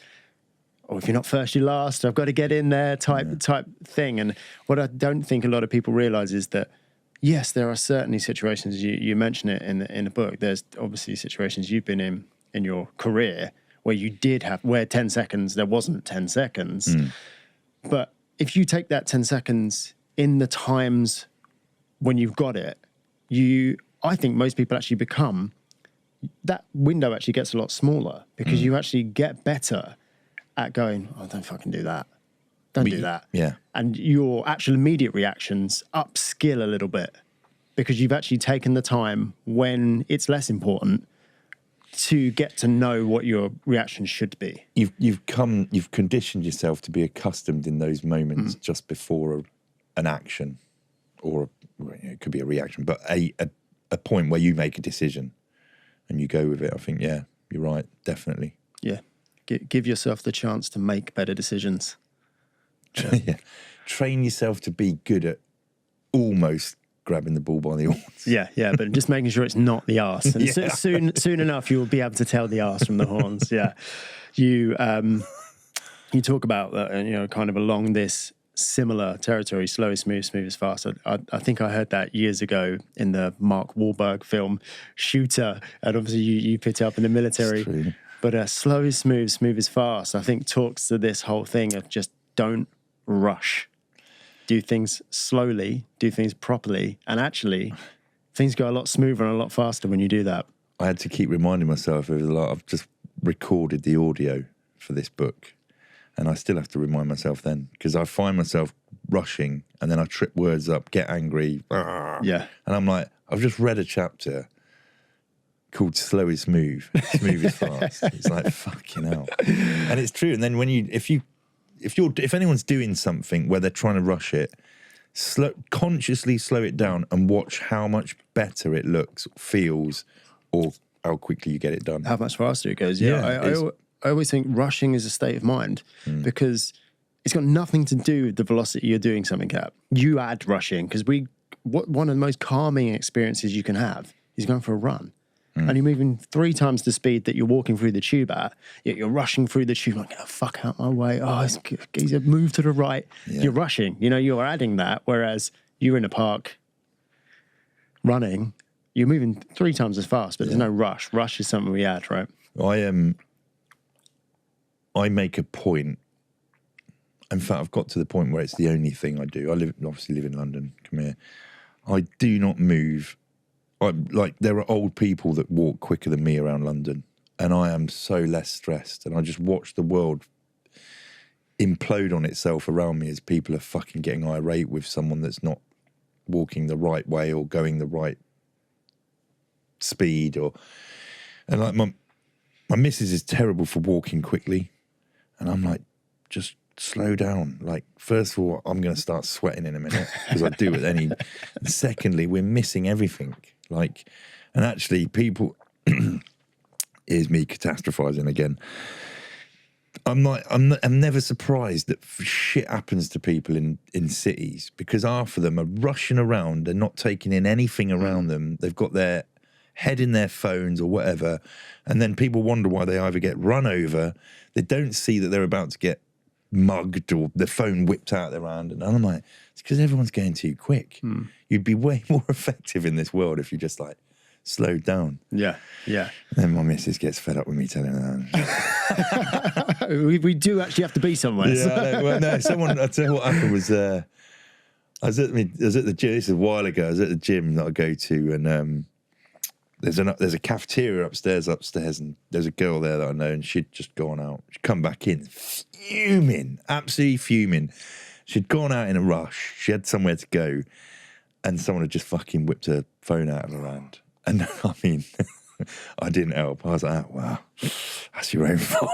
if you're not first, you're last, I've got to get in there type thing. And what I don't think a lot of people realise is that, yes, there are certainly situations, you mention it in the book, there's obviously situations you've been in your career where where 10 seconds, there wasn't 10 seconds. But if you take that 10 seconds in the times when you've got it, I think most people actually that window actually gets a lot smaller, because you actually get better at going, oh, don't fucking do that. Don't do that. Yeah. And your actual immediate reactions upskill a little bit, because you've actually taken the time when it's less important to get to know what your reaction should be. You've conditioned yourself to be accustomed in those moments just before an action, or it could be a reaction, but a point where you make a decision and you go with it. I think, yeah, you're right, definitely. Yeah. Give yourself the chance to make better decisions. Yeah. Train yourself to be good at almost grabbing the ball by the horns. Yeah, but just making sure it's not the arse. And soon enough, you'll be able to tell the arse from the horns. Yeah, you talk about that, kind of along this similar territory, slow is smooth, smooth is fast. I think I heard that years ago in the Mark Wahlberg film Shooter, and obviously you picked it up in the military. But slow is smooth, smooth is fast, I think talks to this whole thing of just don't rush. Do things slowly, do things properly, and actually things go a lot smoother and a lot faster when you do that. I had to keep reminding myself of I've just recorded the audio for this book, and I still have to remind myself then, because I find myself rushing and then I trip words up, get angry. Yeah. And I'm like, I've just read a chapter called Slow is Smooth, Smooth is Fast. It's like, fucking hell. And it's true. And then if anyone's doing something where they're trying to rush it, consciously slow it down and watch how much better it looks, feels, or how quickly you get it done. How much faster it goes. Yeah, I always think rushing is a state of mind, because it's got nothing to do with the velocity you're doing something at. You add rushing, because one of the most calming experiences you can have is going for a run. And you're moving 3 times the speed that you're walking through the tube at, yet you're rushing through the tube like, oh, fuck out my way. Oh, he's a move to the right. Yeah. You're rushing. You're adding that, whereas you're in a park running, you're moving 3 times as fast, but there's no rush. Rush is something we add, right? I make a point. In fact, I've got to the point where it's the only thing I do. I obviously live in London. Come here. I do not move. There are old people that walk quicker than me around London, and I am so less stressed, and I just watch the world implode on itself around me as people are fucking getting irate with someone that's not walking the right way or going the right speed, and like my missus is terrible for walking quickly, and I'm like, just slow down. Like, first of all, I'm going to start sweating in a minute, because I do it and secondly, we're missing everything. And actually, people, here's me catastrophizing again. I'm never surprised that shit happens to people in cities, because half of them are rushing around and not taking in anything around them. They've got their head in their phones or whatever, and then people wonder why they either get run over, they don't see that they're about to get mugged or the phone whipped out of their hand, and I'm like, it's because everyone's going too quick. You'd be way more effective in this world if you just slowed down. Yeah. And then my missus gets fed up with me telling her that. we do actually have to be somewhere. I'll tell you what happened was I was at the gym. This is a while ago. I was at the gym that I go to, and there's a cafeteria upstairs, and there's a girl there that I know, and she'd just gone out. She'd come back in fuming, absolutely fuming. She'd gone out in a rush. She had somewhere to go, and someone had just fucking whipped her phone out of her hand. And I mean, I didn't help. I was like, oh, wow, that's your own fault.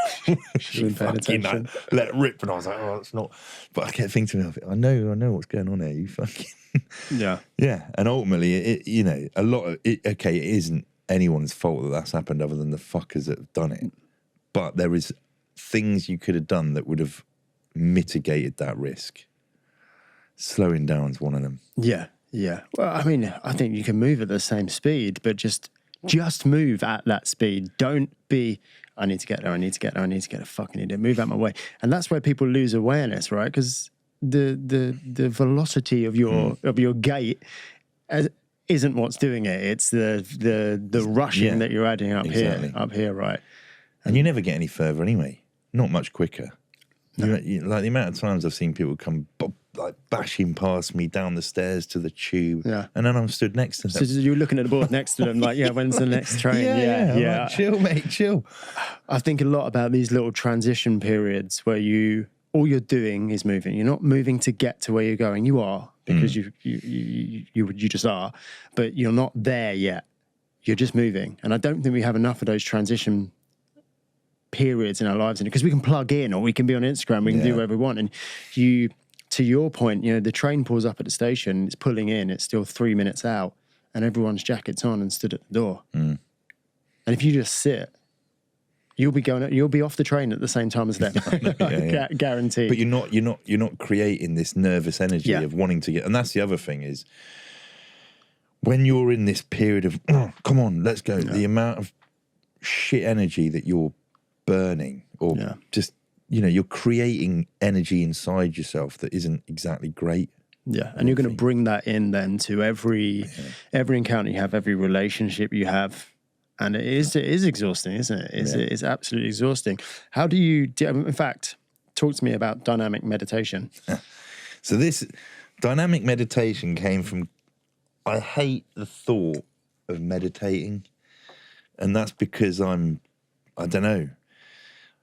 She fucking let it rip, and I was like, oh, it's not. But I kept thinking to myself, I know what's going on here. You fucking yeah. And ultimately, a lot of it. Okay, it isn't anyone's fault that that's happened, other than the fuckers that have done it. But there is things you could have done that would have mitigated that risk. slowing down's one of them. Yeah. Well, I mean, I think you can move at the same speed, but just move at that speed. Don't be, I need to get there, I need to get there, I need to get a fucking idiot. Move out my way. And that's where people lose awareness, right? Because the velocity of your gait isn't what's doing it. It's the rushing that you're adding up here, right? And you never get any further anyway. Not much quicker. No. Like the amount of times I've seen people come like bashing past me down the stairs to the tube, and then I'm stood next to them. So you're looking at the board next to them, like, when's the next train? Yeah. Like, chill, mate, chill. I think a lot about these little transition periods where all you're doing is moving. You're not moving to get to where you're going. You are, because you just are, but you're not there yet. You're just moving. And I don't think we have enough of those transition periods in our lives, because we can plug in, or we can be on Instagram, we can do whatever we want. And to your point, the train pulls up at the station, it's pulling in, it's still 3 minutes out, and everyone's jackets on and stood at the door. And if you just sit, you'll be off the train at the same time as them. Guaranteed. But you're not creating this nervous energy of wanting to get. And that's the other thing is, when you're in this period of come on, let's go, the amount of shit energy that you're burning, or just you're creating energy inside yourself that isn't exactly great. Yeah, and you're going to bring that in then to every encounter you have, every relationship you have. And it is exhausting, isn't it? It's absolutely exhausting. How do you, in fact, talk to me about dynamic meditation. So this dynamic meditation came from, I hate the thought of meditating. And that's because I don't know.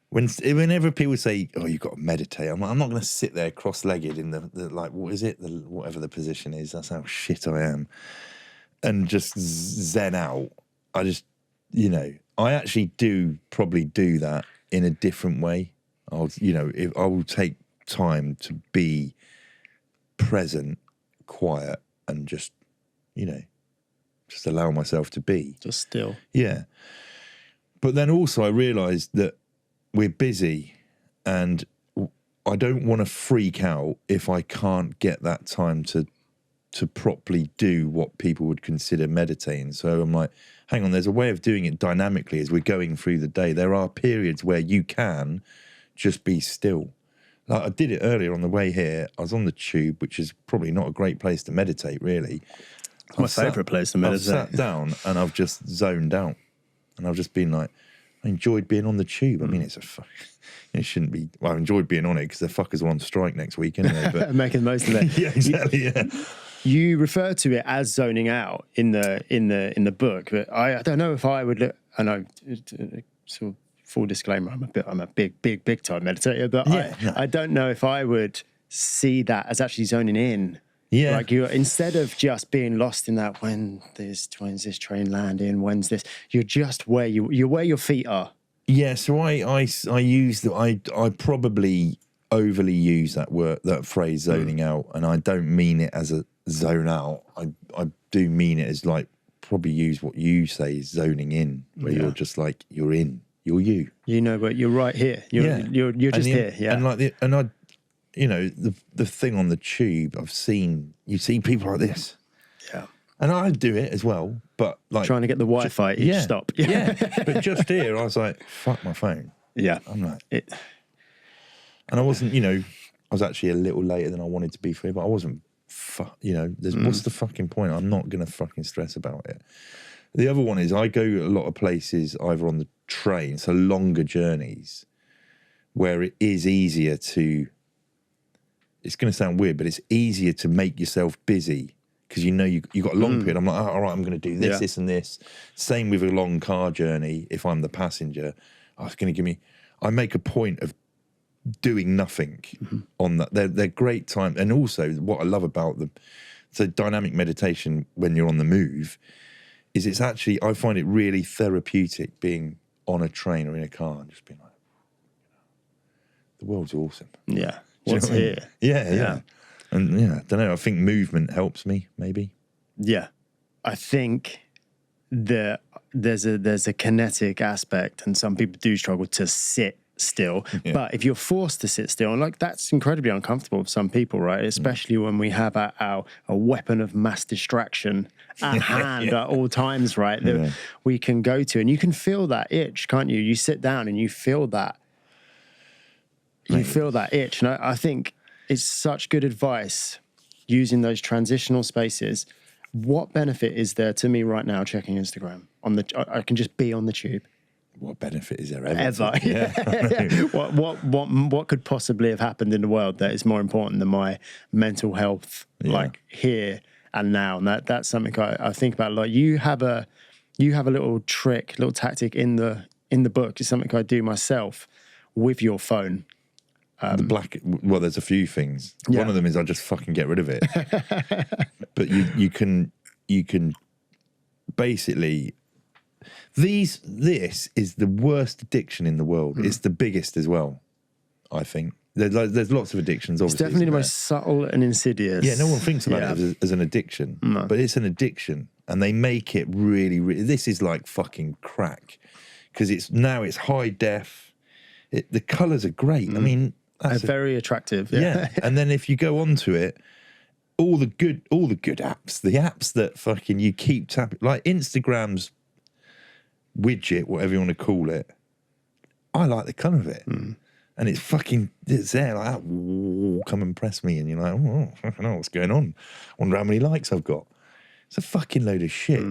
Whenever people say, oh, you've got to meditate, I'm like, I'm not going to sit there cross-legged in the like, what is it? Whatever the position is, that's how shit I am. And just zen out. I just, I actually probably do that in a different way. I will take time to be present, quiet, and just allow myself to be. Just still. Yeah. But then also I realised that we're busy, and I don't want to freak out if I can't get that time to properly do what people would consider meditating. So I'm like, hang on, there's a way of doing it dynamically as we're going through the day. There are periods where you can just be still. Like I did it earlier on the way here. I was on the tube, which is probably not a great place to meditate, really. It's my favourite place to meditate. I've sat down and I've just zoned out. And I've just been like, I enjoyed being on the tube. I mean, it shouldn't be. Well, I enjoyed being on it because the fuckers are on strike next week anyway. But making the most of it. Yeah, exactly. Yeah. You refer to it as zoning out in the book, but I don't know if I would. I know, sort of full disclaimer, I'm a big time meditator, but I don't know if I would see that as actually zoning in. Yeah, like you're, instead of just being lost in that, when's this train landing, when's this, you're just where you're where your feet are. Yeah, so I use that. I probably overly use that phrase zoning out, and I don't mean it as a zone out. I do mean it as like probably use what you say is zoning in, where you're just like you're in, you're you. But you're right here. You're just here. Yeah, and I. The thing on the tube, you see people like this. Yeah. And I do it as well, but like... trying to get the Wi-Fi each stop. Yeah. But just here, I was like, fuck my phone. Yeah. I'm like... And I wasn't, I was actually a little later than I wanted to be for you, but I wasn't, what's the fucking point? I'm not going to fucking stress about it. The other one is I go a lot of places either on the train, so longer journeys, where it is easier to... It's going to sound weird, but it's easier to make yourself busy because you've got a long period. I'm like, all right, I'm going to do this, this, and this. Same with a long car journey. If I'm the passenger, I make a point of doing nothing on that. They're great time. And also what I love about so dynamic meditation when you're on the move is it's actually, I find it really therapeutic being on a train or in a car and just being like, the world's awesome. Yeah. What's here? Yeah. And I don't know. I think movement helps me, maybe. Yeah, I think that there's a kinetic aspect, and some people do struggle to sit still. But if you're forced to sit still, and like that's incredibly uncomfortable for some people, right? Especially when we have a weapon of mass distraction at hand at all times, right? That we can go to, and you can feel that itch, can't you? You sit down and you feel that. You feel that itch, and I think it's such good advice using those transitional spaces. What benefit is there to me right now checking Instagram? I can just be on the tube. What benefit is there ever? What could possibly have happened in the world that is more important than my mental health, like here and now? And that's something I think about a lot. You have a little trick, little tactic in the book. It's something I do myself with your phone. There's a few things. One of them is I just fucking get rid of it. But you can basically, this is the worst addiction in the world. It's the biggest as well, I think. There's lots of addictions, obviously. It's definitely the most subtle and insidious. Yeah, no one thinks about it as an addiction. No. But it's an addiction. And they make it really, really, this is like fucking crack. Because it's high def. The colours are great. I mean, very attractive. Yeah. And then if you go onto it, all the good apps, the apps that fucking you keep tapping, like Instagram's widget, whatever you want to call it, I like the colour of it. And it's there like that, come and press me, and you're like, oh, I don't know what's going on. I wonder how many likes I've got. It's a fucking load of shit.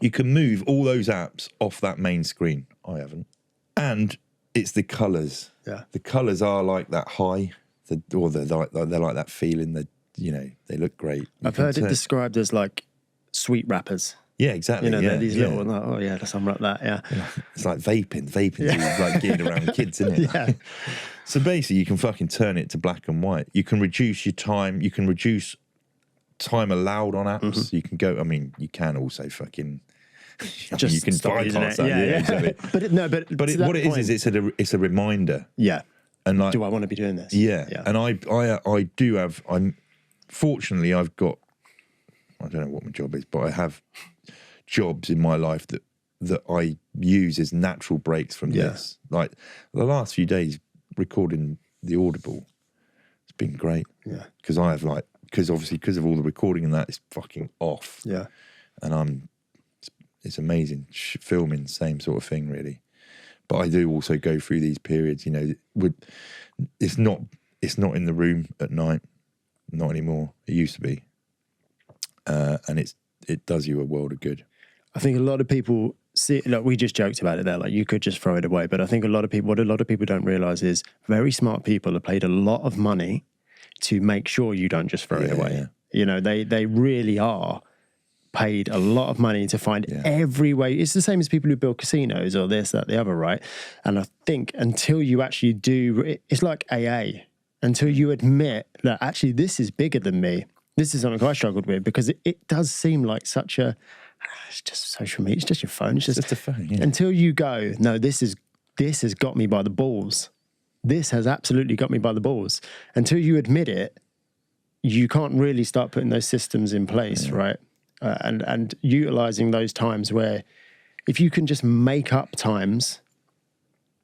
You can move all those apps off that main screen. I haven't. And it's the colours. Yeah. The colours are like that high, they're like that feeling that, they look great. I've heard it described as like sweet wrappers. Yeah, exactly. They're these little, like, oh yeah, let's unwrap that, It's like vaping. Vaping's like geared around kids, isn't it? Yeah. So basically you can fucking turn it to black and white. You can reduce your time. You can reduce time allowed on apps. You can go, you can also fucking... Just you can bypass that. Yeah. Exactly. But what it is it's a reminder. Yeah. And like, do I want to be doing this? Yeah. And I do have. Fortunately I've got. I don't know what my job is, but I have jobs in my life that I use as natural breaks from this. Like the last few days recording the Audible, it's been great. Yeah. Because I have because of all the recording and that, it's fucking off. Yeah. And it's amazing. Filming, same sort of thing, really. But I do also go through these periods, it's not in the room at night, not anymore. It used to be. And it does you a world of good. I think a lot of people see, like we just joked about it there, like you could just throw it away. But I think what a lot of people don't realise is very smart people have paid a lot of money to make sure you don't just throw it away. Yeah. They really are paid a lot of money to find every way. It's the same as people who build casinos or this, that, the other, right? And I think until you actually do, it's like AA. Until you admit that actually this is bigger than me. This is something I struggled with because it does seem like such a, it's just social media, it's just your phone. It's just a phone, yeah. Until you go, no, this has got me by the balls. This has absolutely got me by the balls. Until you admit it, you can't really start putting those systems in place, right? And utilizing those times where if you can just make up times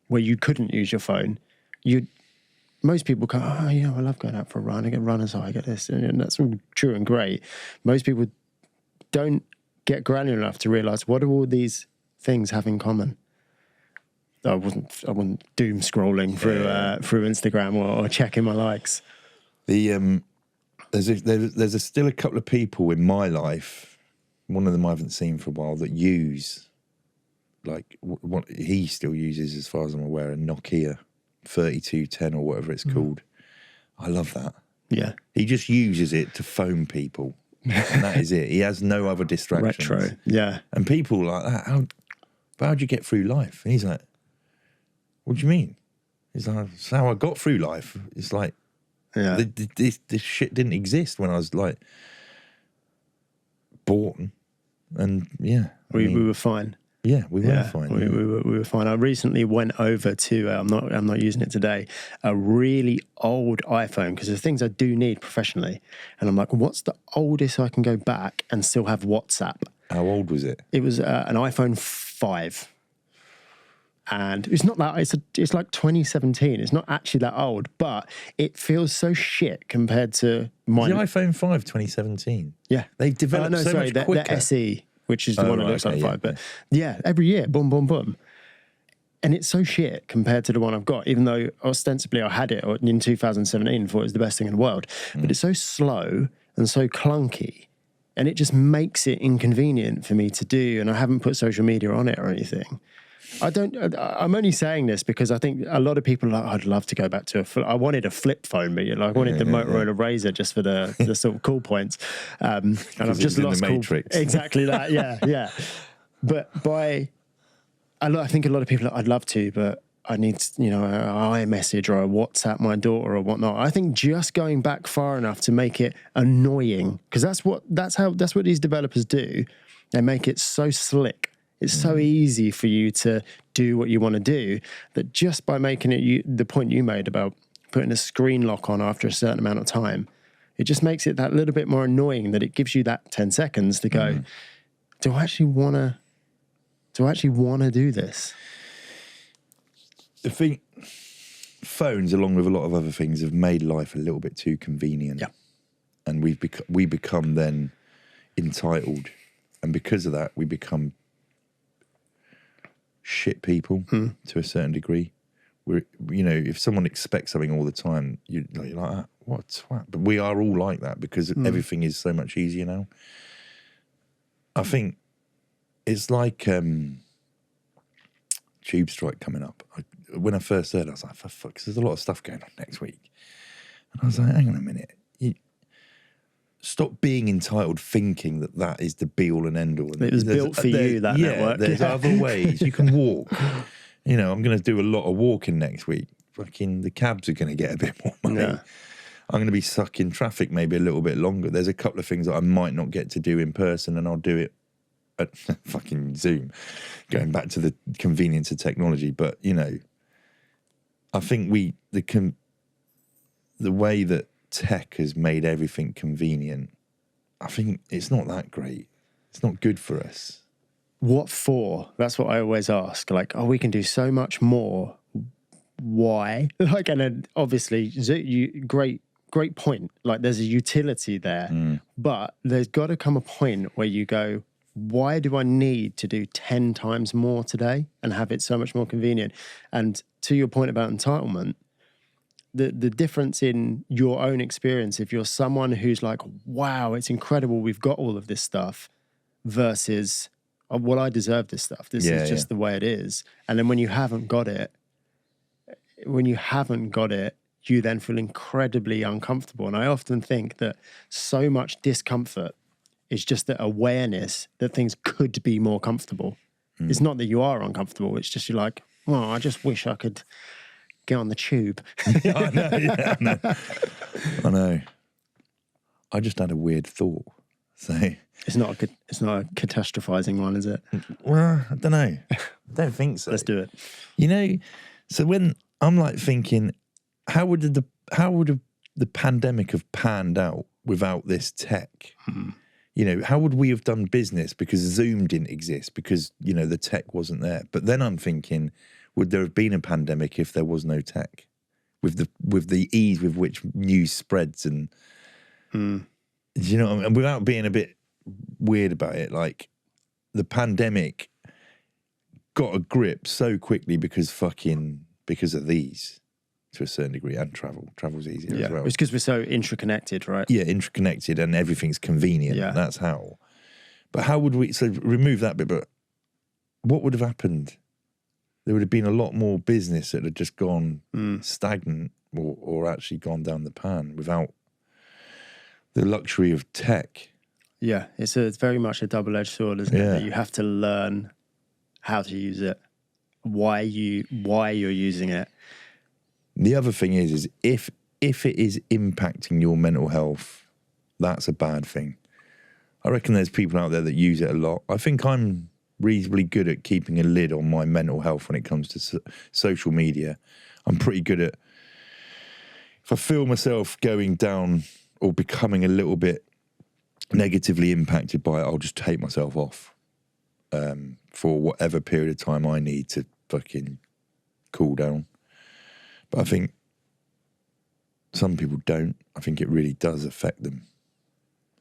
where you couldn't use your phone, most people go, oh yeah, I love going out for a run. I get runner's high, I get this, and that's all true and great. Most people don't get granular enough to realize what do all these things have in common. I wasn't doom scrolling through Instagram or checking my likes. There's still a couple of people in my life, one of them I haven't seen for a while, that use, like, what he still uses, as far as I'm aware, a Nokia 3210 or whatever it's called. I love that. Yeah. He just uses it to phone people, and that is it. He has no other distractions. Retro, yeah. And people like that, how'd you get through life? And he's like, what do you mean? He's like, that's how I got through life. It's like, this shit didn't exist when I was like born, and we were fine. Yeah, we were fine. We were fine. I recently went over to I'm not using it today, a really old iPhone because there's things I do need professionally, and I'm like, what's the oldest I can go back and still have WhatsApp? How old was it? It was an iPhone 5. And it's not that, it's like 2017. It's not actually that old, but it feels so shit compared to mine. The iPhone 5 2017. Yeah. They've developed much quicker. The SE, which is the one that looks like 5. But yeah. every year, boom, boom, boom. And it's so shit compared to the one I've got, even though ostensibly I had it in 2017 and thought it was the best thing in the world. But it's so slow and so clunky, and it just makes it inconvenient for me to do. And I haven't put social media on it or anything. I'm only saying this because I think a lot of people are like, I'd love to go back to I wanted a flip phone, but I wanted the Motorola Razr just for the sort of cool points. And I've just lost the Matrix. Exactly that. Yeah. But I think a lot of people are, I'd love to, but I need, an iMessage or a WhatsApp my daughter or whatnot. I think just going back far enough to make it annoying, because that's what these developers do. They make it so slick. It's so easy for you to do what you want to do that just by making it, the point you made about putting a screen lock on after a certain amount of time, it just makes it that little bit more annoying that it gives you that 10 seconds to go, do I actually want to do this? I think phones, along with a lot of other things, have made life a little bit too convenient. Yeah. And we become then entitled. And because of that, we become shit people to a certain degree. If someone expects something all the time, you're like, what a twat. But we are all like that because everything is so much easier now. I think it's like Tube Strike coming up. When I first heard it, I was like, for fuck, 'cause there's a lot of stuff going on next week. And I was like, hang on a minute. Stop being entitled thinking that is the be-all and end-all. It was built for you, that network. There's other ways. You can walk. I'm going to do a lot of walking next week. Fucking the cabs are going to get a bit more money. Yeah. I'm going to be stuck in traffic maybe a little bit longer. There's a couple of things that I might not get to do in person, and I'll do it at fucking Zoom, going back to the convenience of technology. But, I think the way that tech has made everything convenient, I think it's not that great. It's not good for us. What for? That's what I always ask. Like, we can do so much more. Why? And then obviously, great point. Like, there's a utility there, but there's got to come a point where you go, why do I need to do 10 times more today and have it so much more convenient? And to your point about entitlement, the difference in your own experience, if you're someone who's like, wow, it's incredible, we've got all of this stuff, versus, well, I deserve this stuff. This is just the way it is. And then when you haven't got it, you then feel incredibly uncomfortable. And I often think that so much discomfort is just the awareness that things could be more comfortable. It's not that you are uncomfortable. It's just you're like, I just wish I could get on the tube. I know. I just had a weird thought. So it's not a catastrophizing one, is it? Well, I don't know. I don't think so. Let's do it. So when I'm like thinking, how would the pandemic have panned out without this tech? How would we have done business? Because Zoom didn't exist, because, the tech wasn't there. But then I'm thinking, would there have been a pandemic if there was no tech? With the ease with which news spreads and, and without being a bit weird about it, like the pandemic got a grip so quickly because of these. To a certain degree, and travel's easier as well. It's because we're so interconnected, right? Yeah, interconnected, and everything's convenient. Yeah, that's how. But how would we? So remove that bit. But what would have happened? There would have been a lot more business that had just gone stagnant, or actually gone down the pan without the luxury of tech. Yeah, it's very much a double-edged sword, isn't it? That you have to learn how to use it, why you're using it. The other thing is if it is impacting your mental health, that's a bad thing. I reckon there's people out there that use it a lot. I think I'm reasonably good at keeping a lid on my mental health when it comes to social media. I'm pretty good at, if I feel myself going down or becoming a little bit negatively impacted by it, I'll just take myself off for whatever period of time I need to fucking cool down. But I think some people don't. I think it really does affect them.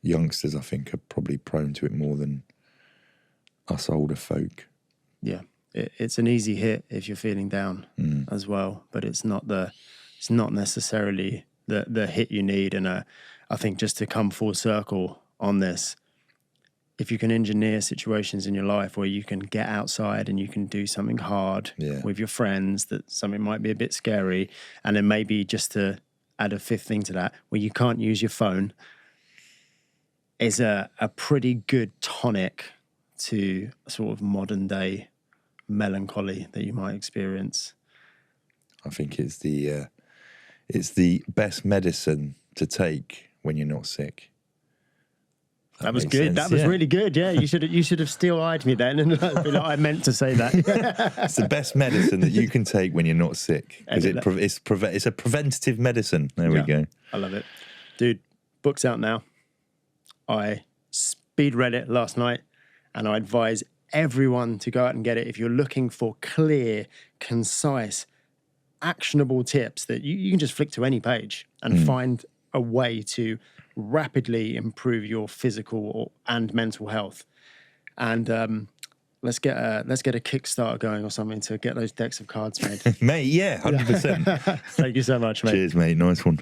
Youngsters, I think, are probably prone to it more than us older folk. Yeah, it's an easy hit if you're feeling down as well, but it's not necessarily the hit you need. And I think just to come full circle on this, if you can engineer situations in your life where you can get outside and you can do something hard with your friends, that something might be a bit scary, and then maybe just to add a fifth thing to that, where you can't use your phone, is a pretty good tonic to sort of modern day melancholy that you might experience. I think it's the best medicine to take when you're not sick. That was good. Sense. That was really good. Yeah, you should have still-eyed me then, and I meant to say that. It's the best medicine that you can take when you're not sick, because it's a preventative medicine. There we go. I love it, dude. Book's out now. I speed read it last night, and I advise everyone to go out and get it if you're looking for clear, concise, actionable tips that you can just flick to any page and find a way to rapidly improve your physical and mental health. And let's get a Kickstarter going or something to get those decks of cards made. Mate, yeah, 100%. Thank you so much, mate. Cheers, mate. Nice one.